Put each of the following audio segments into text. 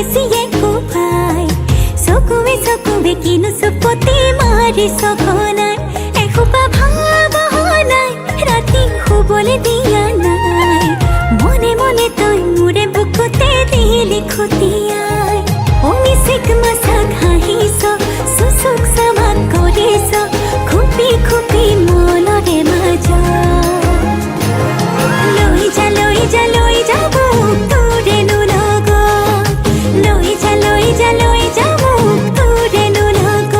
লেগেছিয়ে কোপায় চকুৱে কিনো চুপতি মাৰি চখনাই এসোপা ভাবনাই ৰাতি শুবলৈ দিয়া নাই মনে মনে তই মোৰে বুকুতে দিলি খুটিয়াই অমিচিক মাছাক হাঁহিছ চুচুক চামাক কৰিছ খুপি খুপি মনৰে মাজত লৈ যা লৈ যা লৈ যাব তোৰেনো লগত লৈ যা লৈ যা লৈ যাব তোৰেনো লগত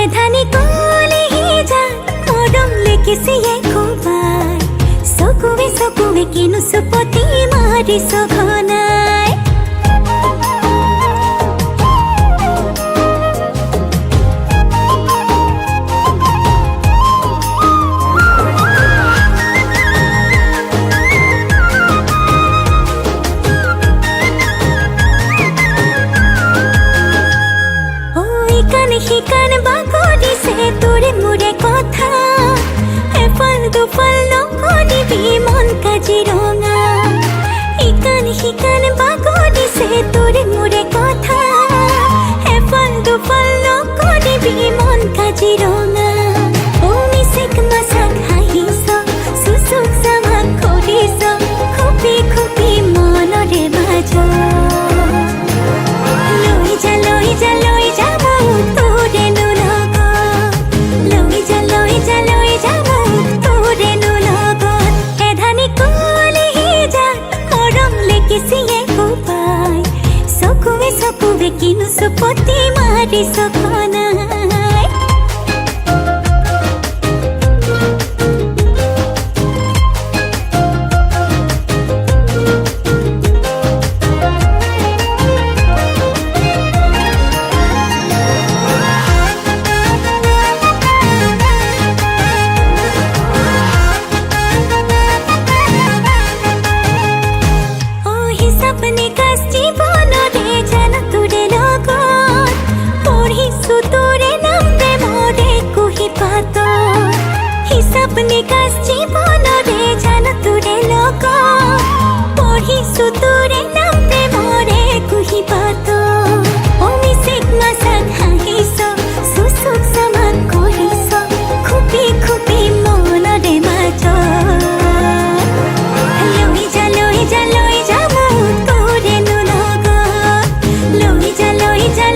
এধানি কলিহি যা মৰম লেগিছিয়ে কোবাই চকুৱে কিনো চুপতি মাৰি চখনাই শিকান বাগৰিছে তোৰে মোৰে কথা এফাল দুফাল নকৰিবি মন কাজিৰঙা শিকান বাগৰিছে তোৰে মোৰে কথা এফাল দুফাল নকৰিবি মন কাজিৰঙা অমিচিক মাছাক হাঁহিছ চুচুক চামাক কৰিছ খুপি খুপি মনৰে মাজত লৈ যা লৈ যা লৈ যাব তোৰেনো লগত লৈ যা লৈ যা লৈ যাব তোৰেনো লগত এধানি কলিহি যা মৰম লেগিছিয়ে কোবাই চকুৱে কিনো চুপতি মাৰি চখনাই अपने कास जीवनरे जान तोरे লগত পঢ়িছো তোৰে নাম প্ৰেমৰে কুহি পাত হিচাপ নিকাচ জীৱনৰে জান তোৰে লগত পঢ়িছো তোৰে নাম প্ৰেমৰে কুহি পাত অমিচিক মাছাক হাঁহিছ চুচুক চামাক কৰিছ খুপি খুপি মনৰে মাজত লৈ যা লৈ যা লৈ যাব তোৰেনো লগত লৈ যা লৈ যা